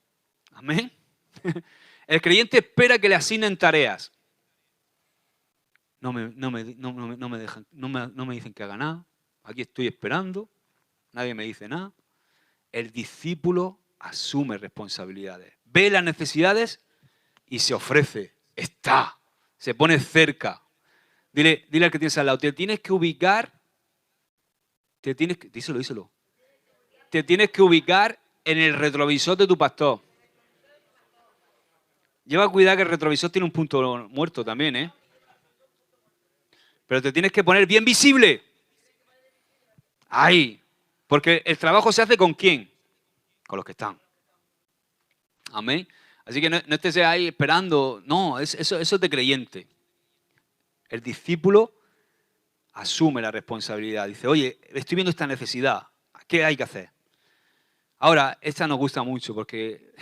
Amén. El creyente espera que le asignen tareas. No me dejan, no me dicen que haga nada. Aquí estoy esperando. Nadie me dice nada. El discípulo asume responsabilidades. Ve las necesidades y se ofrece. Está. Se pone cerca. Dile al que tienes al lado, te tienes que ubicar. Díselo. Te tienes que ubicar en el retrovisor de tu pastor. Lleva cuidado que el retrovisor tiene un punto muerto también, ¿eh? Pero te tienes que poner bien visible. Ahí. Porque el trabajo se hace ¿con quién? Con los que están. Amén. Así que no estés ahí esperando. No, eso es de creyente. El discípulo asume la responsabilidad. Dice, oye, estoy viendo esta necesidad. ¿Qué hay que hacer? Ahora, esta nos gusta mucho porque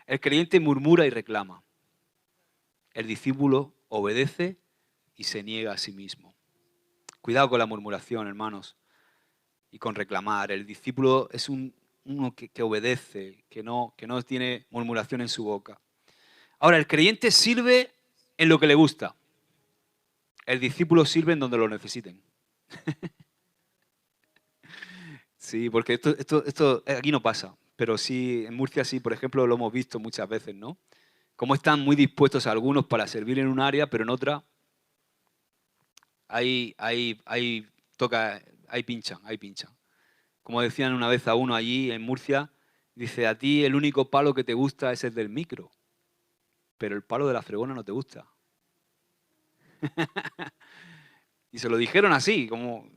el creyente murmura y reclama. El discípulo obedece y se niega a sí mismo. Cuidado con la murmuración, hermanos, y con reclamar. El discípulo es uno que obedece, que no tiene murmuración en su boca. Ahora, el creyente sirve en lo que le gusta. El discípulo sirve en donde lo necesiten. Sí, porque esto aquí no pasa, pero sí, en Murcia sí, por ejemplo, lo hemos visto muchas veces, ¿no? Cómo están muy dispuestos algunos para servir en un área, pero en otra ahí pinchan. Como decían una vez a uno allí en Murcia, dice, a ti el único palo que te gusta es el del micro, pero el palo de la fregona no te gusta. Y se lo dijeron así, como,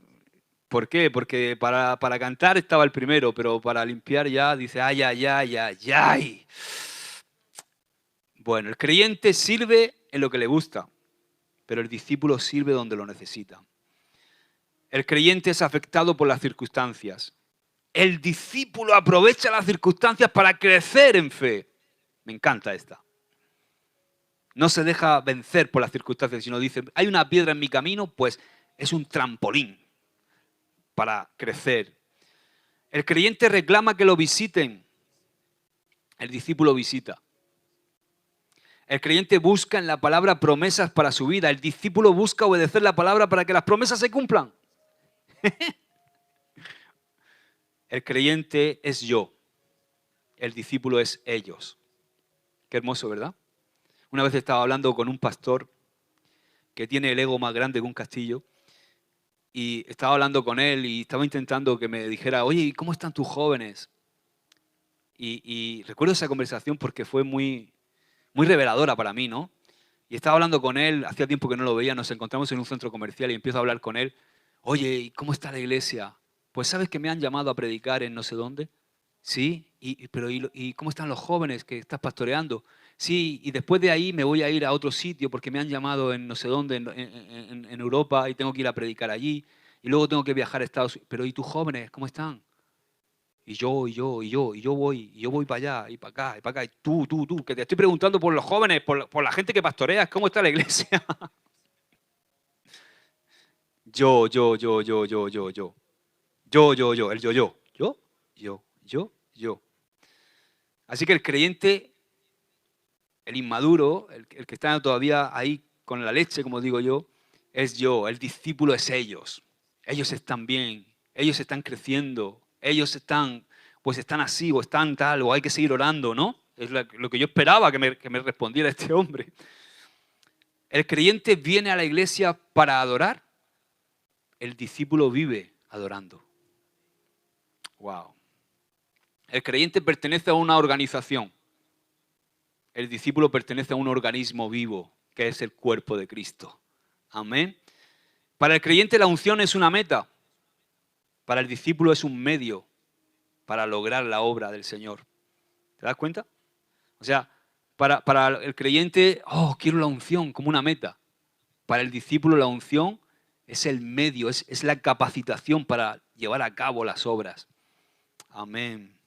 ¿por qué? Porque para cantar estaba el primero, pero para limpiar ya dice, ay, ay, ay, ay, ay. Bueno, el creyente sirve en lo que le gusta, pero el discípulo sirve donde lo necesita. El creyente es afectado por las circunstancias. El discípulo aprovecha las circunstancias para crecer en fe. Me encanta esta. No se deja vencer por las circunstancias, sino dice, hay una piedra en mi camino, pues es un trampolín para crecer. El creyente reclama que lo visiten. El discípulo visita. El creyente busca en la palabra promesas para su vida. El discípulo busca obedecer la palabra para que las promesas se cumplan. El creyente es yo. El discípulo es ellos. Qué hermoso, ¿verdad? Una vez estaba hablando con un pastor que tiene el ego más grande que un castillo y estaba hablando con él y estaba intentando que me dijera, oye, ¿y cómo están tus jóvenes? Y recuerdo esa conversación porque fue muy reveladora para mí, ¿no? Y estaba hablando con él, hacía tiempo que no lo veía, nos encontramos en un centro comercial y empiezo a hablar con él. Oye, ¿y cómo está la iglesia? Pues ¿sabes que me han llamado a predicar en no sé dónde? Sí, ¿y cómo están los jóvenes que estás pastoreando? Sí, y después de ahí me voy a ir a otro sitio porque me han llamado en no sé dónde, en Europa, y tengo que ir a predicar allí. Y luego tengo que viajar a Estados Unidos. Pero ¿y tus jóvenes cómo están? Y yo voy para allá, y para acá, y para acá. Y tú, que te estoy preguntando por los jóvenes, por la gente que pastoreas, ¿cómo está la iglesia? Yo. El yo. Yo. Así que el creyente, el inmaduro, el que está todavía ahí con la leche, como digo yo, es yo. El discípulo es ellos. Ellos están bien, ellos están creciendo, ellos están, pues están así, o están tal, o hay que seguir orando, ¿no? Es lo que yo esperaba que me respondiera este hombre. El creyente viene a la iglesia para adorar, el discípulo vive adorando. Wow. El creyente pertenece a una organización. El discípulo pertenece a un organismo vivo, que es el cuerpo de Cristo. Amén. Para el creyente la unción es una meta. Para el discípulo es un medio para lograr la obra del Señor. ¿Te das cuenta? O sea, para el creyente, quiero la unción como una meta. Para el discípulo la unción es el medio, es la capacitación para llevar a cabo las obras. Amén.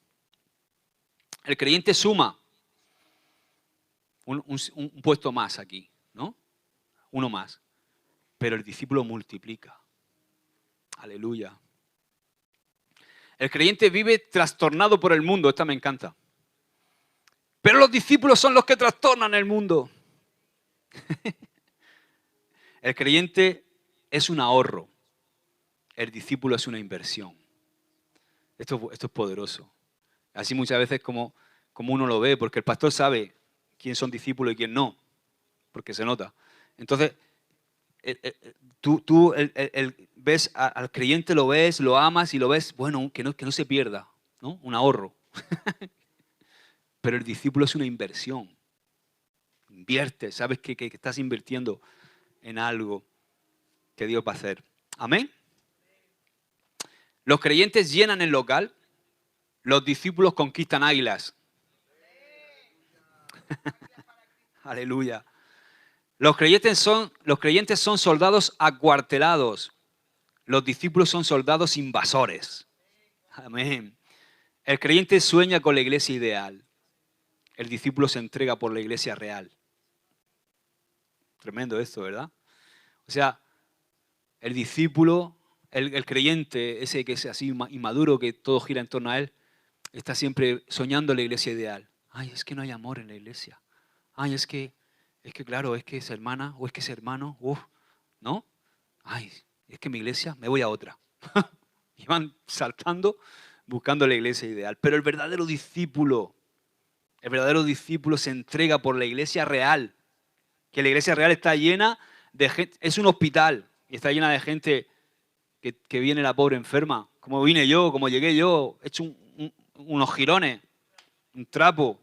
El creyente suma un puesto más aquí, ¿no? Uno más. Pero el discípulo multiplica. Aleluya. El creyente vive trastornado por el mundo. Esta me encanta. Pero los discípulos son los que trastornan el mundo. El creyente es un ahorro. El discípulo es una inversión. Esto es poderoso. Así muchas veces como uno lo ve, porque el pastor sabe quién son discípulos y quién no, porque se nota. Entonces, tú ves al creyente, lo ves, lo amas y lo ves, bueno, que no se pierda, ¿no? Un ahorro. Pero el discípulo es una inversión. Invierte, sabes que estás invirtiendo en algo que Dios va a hacer. Amén. Los creyentes llenan el local, los discípulos conquistan águilas. Aleluya. Los creyentes son soldados acuartelados. Los discípulos son soldados invasores. Amén. El creyente sueña con la iglesia ideal. El discípulo se entrega por la iglesia real. Tremendo esto, ¿verdad? O sea, el discípulo, el creyente, ese que es así inmaduro, que todo gira en torno a él, está siempre soñando la iglesia ideal. Ay, es que no hay amor en la iglesia. Ay, es que claro, es que esa hermana o es que ese hermano, ¿no? Ay, es que mi iglesia, me voy a otra. Y van saltando buscando la iglesia ideal. Pero el verdadero discípulo se entrega por la iglesia real. Que la iglesia real está llena de gente, es un hospital y está llena de gente que viene la pobre enferma. Como vine yo, como llegué yo, he hecho unos jirones, un trapo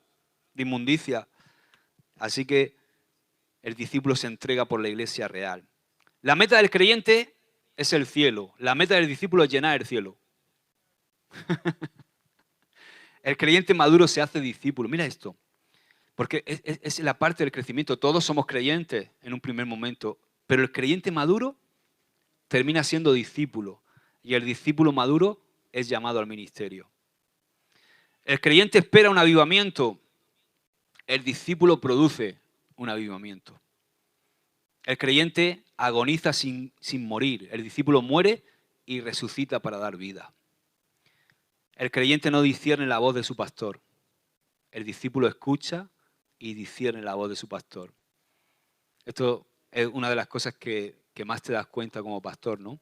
de inmundicia. Así que el discípulo se entrega por la iglesia real. La meta del creyente es el cielo. La meta del discípulo es llenar el cielo. El creyente maduro se hace discípulo. Mira esto. Porque es la parte del crecimiento. Todos somos creyentes en un primer momento. Pero el creyente maduro termina siendo discípulo. Y el discípulo maduro es llamado al ministerio. El creyente espera un avivamiento. El discípulo produce un avivamiento. El creyente agoniza sin morir. El discípulo muere y resucita para dar vida. El creyente no discierne la voz de su pastor. El discípulo escucha y discierne la voz de su pastor. Esto es una de las cosas que más te das cuenta como pastor, ¿no?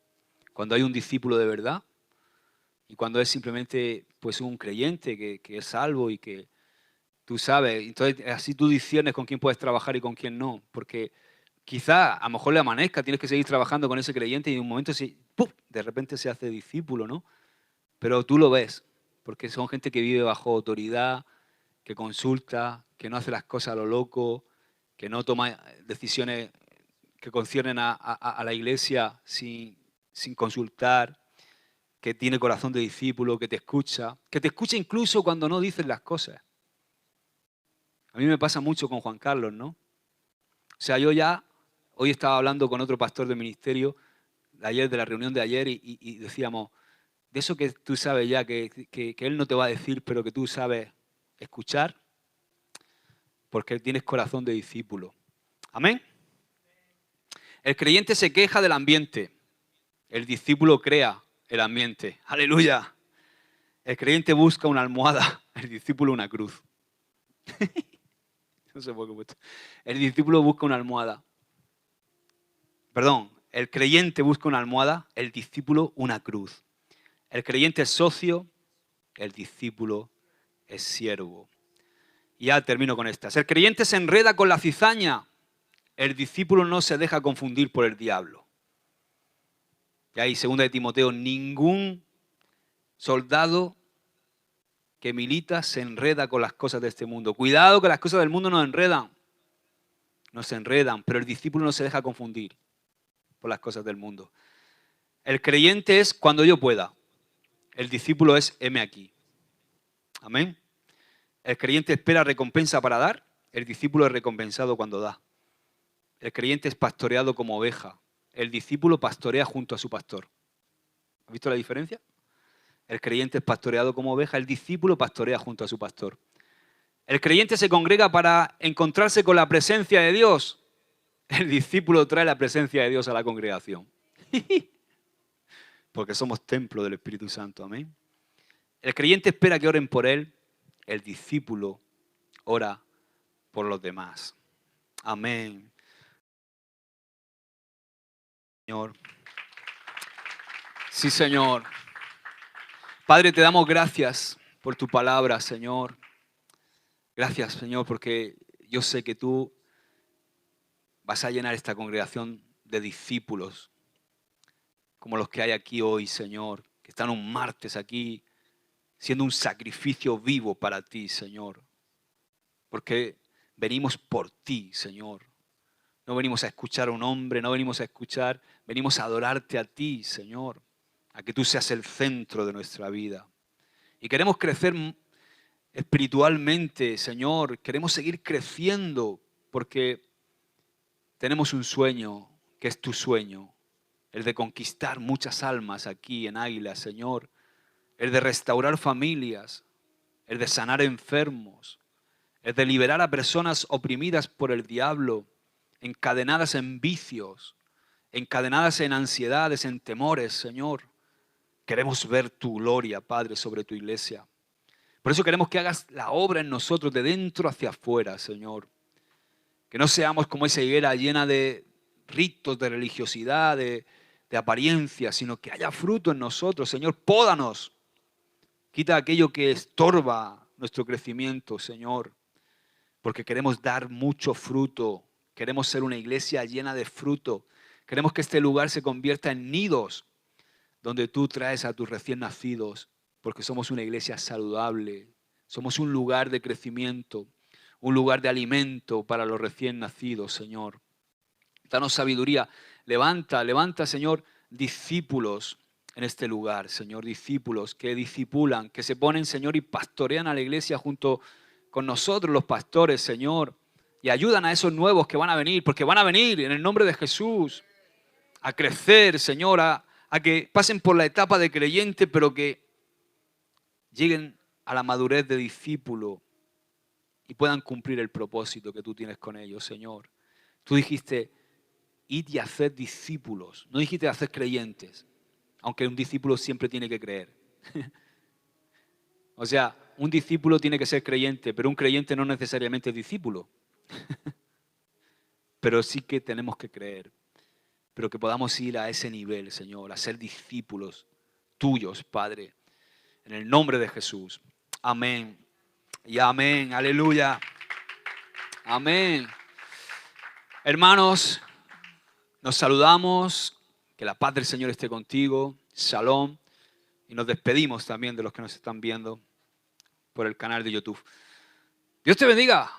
Cuando hay un discípulo de verdad y cuando es simplemente pues un creyente que es salvo y que tú sabes. Entonces así tú disciernes con quién puedes trabajar y con quién no. Porque quizá a lo mejor le amanezca, tienes que seguir trabajando con ese creyente y en un momento de repente se hace discípulo, ¿no? Pero tú lo ves, porque son gente que vive bajo autoridad, que consulta, que no hace las cosas a lo loco, que no toma decisiones que conciernen a la iglesia sin consultar, que tiene corazón de discípulo, que te escucha incluso cuando no dices las cosas. A mí me pasa mucho con Juan Carlos, ¿no? O sea, hoy estaba hablando con otro pastor del ministerio, de la reunión de ayer, y decíamos, de eso que tú sabes ya, que Él no te va a decir, pero que tú sabes escuchar, porque tienes corazón de discípulo. Amén. El creyente se queja del ambiente. El discípulo crea el ambiente. Aleluya. El creyente busca una almohada. El discípulo una cruz. No sé por qué he puesto. El discípulo busca una almohada. Perdón. El creyente busca una almohada. El discípulo una cruz. El creyente es socio. El discípulo es siervo. Y ya termino con estas. El creyente se enreda con la cizaña. El discípulo no se deja confundir por el diablo. Y ahí, 2 de Timoteo, ningún soldado que milita se enreda con las cosas de este mundo. Cuidado que las cosas del mundo nos enredan. Nos enredan, pero el discípulo no se deja confundir por las cosas del mundo. El creyente es cuando yo pueda. El discípulo es heme aquí. Amén. El creyente espera recompensa para dar. El discípulo es recompensado cuando da. El creyente es pastoreado como oveja. El discípulo pastorea junto a su pastor. ¿Has visto la diferencia? El creyente es pastoreado como oveja. El discípulo pastorea junto a su pastor. El creyente se congrega para encontrarse con la presencia de Dios. El discípulo trae la presencia de Dios a la congregación. Porque somos templo del Espíritu Santo. Amén. El creyente espera que oren por él. El discípulo ora por los demás. Amén. Señor. Sí, Señor. Padre, te damos gracias por tu palabra, Señor. Gracias, Señor, porque yo sé que tú vas a llenar esta congregación de discípulos, como los que hay aquí hoy, Señor, que están un martes aquí, siendo un sacrificio vivo para ti, Señor. Porque venimos por ti, Señor. No venimos a escuchar a un hombre, no venimos a escuchar, venimos a adorarte a ti, Señor. A que tú seas el centro de nuestra vida. Y queremos crecer espiritualmente, Señor. Queremos seguir creciendo porque tenemos un sueño que es tu sueño. El de conquistar muchas almas aquí en Águila, Señor. El de restaurar familias. El de sanar enfermos. El de liberar a personas oprimidas por el diablo, encadenadas en vicios, encadenadas en ansiedades, en temores, Señor. Queremos ver tu gloria, Padre, sobre tu iglesia. Por eso queremos que hagas la obra en nosotros de dentro hacia afuera, Señor. Que no seamos como esa higuera llena de ritos, de religiosidad, de apariencia, sino que haya fruto en nosotros, Señor. Pódanos. Quita aquello que estorba nuestro crecimiento, Señor. Porque queremos dar mucho fruto. Queremos ser una iglesia llena de fruto. Queremos que este lugar se convierta en nidos donde tú traes a tus recién nacidos, porque somos una iglesia saludable, somos un lugar de crecimiento, un lugar de alimento para los recién nacidos, Señor. Danos sabiduría. Levanta, Señor, discípulos en este lugar, Señor, discípulos que discipulan, que se ponen, Señor, y pastorean a la iglesia junto con nosotros, los pastores, Señor, y ayudan a esos nuevos que van a venir, porque van a venir en el nombre de Jesús, a crecer, Señor, a que pasen por la etapa de creyente, pero que lleguen a la madurez de discípulo y puedan cumplir el propósito que tú tienes con ellos, Señor. Tú dijiste, id y haced discípulos. No dijiste hacer creyentes, aunque un discípulo siempre tiene que creer. O sea, un discípulo tiene que ser creyente, pero un creyente no necesariamente es discípulo. Pero sí que tenemos que creer. Pero que podamos ir a ese nivel, Señor, a ser discípulos tuyos, Padre. En el nombre de Jesús. Amén. Y amén. Aleluya. Amén. Hermanos, nos saludamos. Que la paz del Señor esté contigo. Shalom. Y nos despedimos también de los que nos están viendo por el canal de YouTube. Dios te bendiga.